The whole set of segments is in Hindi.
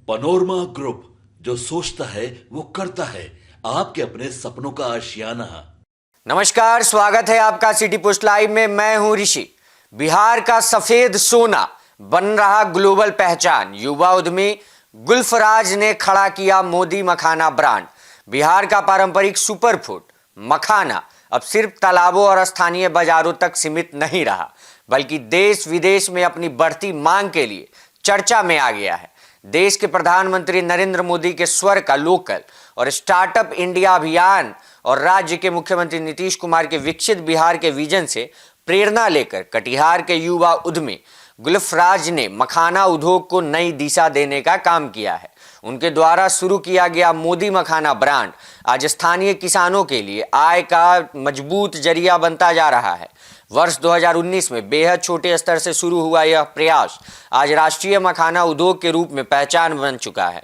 पनोरमा ग्रुप, जो सोचता है वो करता है। आपके अपने सपनों का आशियाना। नमस्कार, स्वागत है आपका सिटी पोस्ट लाइव में। मैं हूं ऋषि। बिहार का सफेद सोना बन रहा ग्लोबल पहचान, युवा उद्यमी गुल्फराज ने खड़ा किया मोदी मखाना ब्रांड। बिहार का पारंपरिक सुपरफूड मखाना अब सिर्फ तालाबों और स्थानीय बाजारों तक सीमित नहीं रहा, बल्कि देश विदेश में अपनी बढ़ती मांग के लिए चर्चा में आ गया है। देश के प्रधानमंत्री नरेंद्र मोदी के स्वर का लोकल और स्टार्टअप इंडिया अभियान और राज्य के मुख्यमंत्री नीतीश कुमार के विकसित बिहार के विजन से प्रेरणा लेकर कटिहार के युवा उद्यमी गुल्फराज ने मखाना उद्योग को नई दिशा देने का काम किया है। उनके द्वारा शुरू किया गया मोदी मखाना ब्रांड आज स्थानीय किसानों के लिए आय का मजबूत जरिया बनता जा रहा है। वर्ष 2019 में बेहद छोटे स्तर से शुरू हुआ यह प्रयास आज राष्ट्रीय मखाना उद्योग के रूप में पहचान बन चुका है।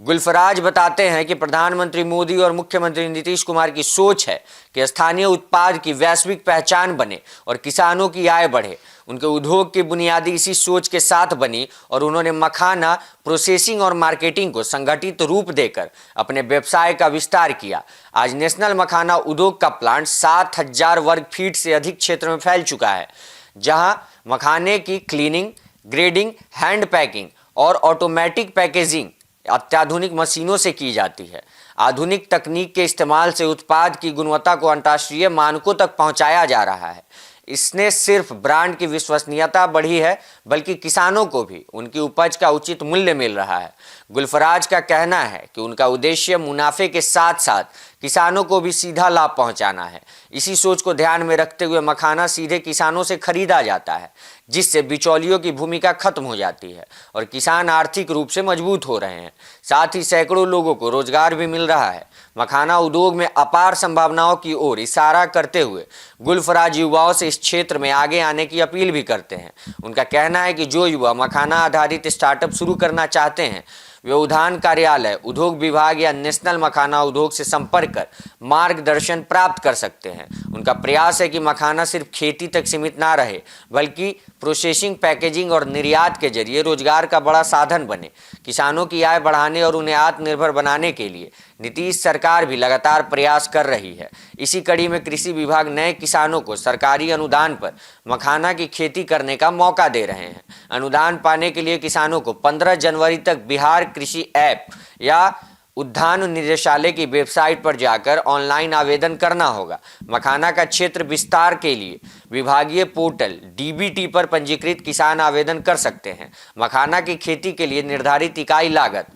गुल्फराज बताते हैं कि प्रधानमंत्री मोदी और मुख्यमंत्री नीतीश कुमार की सोच है कि स्थानीय उत्पाद की वैश्विक पहचान बने और किसानों की आय बढ़े। उनके उद्योग की बुनियादी इसी सोच के साथ बनी और उन्होंने मखाना प्रोसेसिंग और मार्केटिंग को संगठित रूप देकर अपने व्यवसाय का विस्तार किया। आज नेशनल मखाना उद्योग का प्लांट 7,000 वर्ग फीट से अधिक क्षेत्र में फैल चुका है, जहां मखाने की क्लीनिंग, ग्रेडिंग, हैंड पैकिंग और ऑटोमेटिक पैकेजिंग अत्याधुनिक मशीनों से की जाती है। आधुनिक तकनीक के इस्तेमाल से उत्पाद की गुणवत्ता को अंतर्राष्ट्रीय मानकों तक पहुंचाया जा रहा है। इसने सिर्फ ब्रांड की विश्वसनीयता बढ़ी है, बल्कि किसानों को भी उनकी उपज का उचित मूल्य मिल रहा है। गुल्फराज का कहना है कि उनका उद्देश्य मुनाफे के साथ साथ किसानों को भी सीधा लाभ पहुंचाना है। इसी सोच को ध्यान में रखते हुए मखाना सीधे किसानों से खरीदा जाता है, जिससे बिचौलियों की भूमिका खत्म हो जाती है और किसान आर्थिक रूप से मजबूत हो रहे हैं। साथ ही सैकड़ों लोगों को रोजगार भी मिल रहा है। मखाना उद्योग में अपार संभावनाओं की ओर इशारा करते हुए गुल्फराज युवाओं से इस क्षेत्र में आगे आने की अपील भी करते हैं। उनका कहना है कि जो युवा मखाना आधारित स्टार्टअप शुरू करना चाहते हैं, वे उद्यान कार्यालय, उद्योग विभाग या नेशनल मखाना उद्योग से संपर्क कर मार्गदर्शन प्राप्त कर सकते हैं। उनका प्रयास है कि मखाना सिर्फ खेती तक सीमित ना रहे, बल्कि प्रोसेसिंग, पैकेजिंग और निर्यात के जरिए रोजगार का बड़ा साधन बने। किसानों की आय बढ़ाने और उन्हें आत्मनिर्भर बनाने के लिए नीतीश सरकार भी लगातार प्रयास कर रही है। इसी कड़ी में कृषि विभाग नए किसानों को सरकारी अनुदान पर मखाना की खेती करने का मौका दे रहे हैं। अनुदान पाने के लिए किसानों को 15 जनवरी तक बिहार कृषि ऐप या उद्यान निदेशालय की वेबसाइट पर जाकर ऑनलाइन आवेदन करना होगा। मखाना का क्षेत्र विस्तार के लिए विभागीय पोर्टल डीबीटी पर पंजीकृत किसान आवेदन कर सकते हैं। मखाना की खेती के लिए निर्धारित इकाई लागत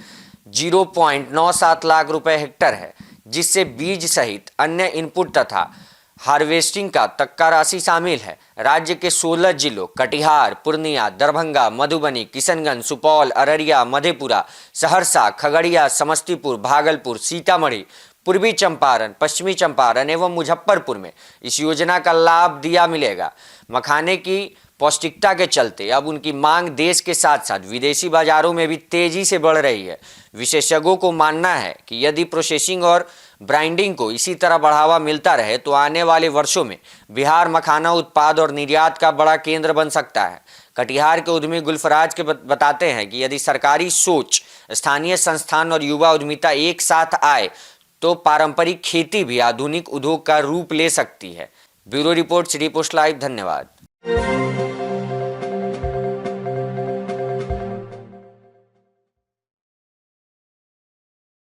0.97 लाख रुपए हेक्टर है, जिससे बीज सहित अन्य इनपुट तथा हार्वेस्टिंग का तक का राशि शामिल है। राज्य के 16 जिलों कटिहार, पूर्णिया, दरभंगा, मधुबनी, किशनगंज, सुपौल, अररिया, मधेपुरा, सहरसा, खगड़िया, समस्तीपुर, भागलपुर, सीतामढ़ी, पूर्वी चंपारण, पश्चिमी चंपारण एवं मुजफ्फरपुर में इस योजना का लाभ दिया मिलेगा। मखाने की पौष्टिकता के चलते अब उनकी मांग देश के साथ साथ विदेशी बाजारों में भी तेजी से बढ़ रही है। विशेषज्ञों को मानना है कि यदि प्रोसेसिंग और ब्रांडिंग को इसी तरह बढ़ावा मिलता रहे तो आने वाले वर्षों में बिहार मखाना उत्पाद और निर्यात का बड़ा केंद्र बन सकता है। कटिहार के उद्यमी गुल्फराज के बताते हैं कि यदि सरकारी सोच, स्थानीय संस्थान और युवा उद्यमिता एक साथ आए तो पारंपरिक खेती भी आधुनिक उद्योग का रूप ले सकती है। Bureau report, city post live. धन्यवाद।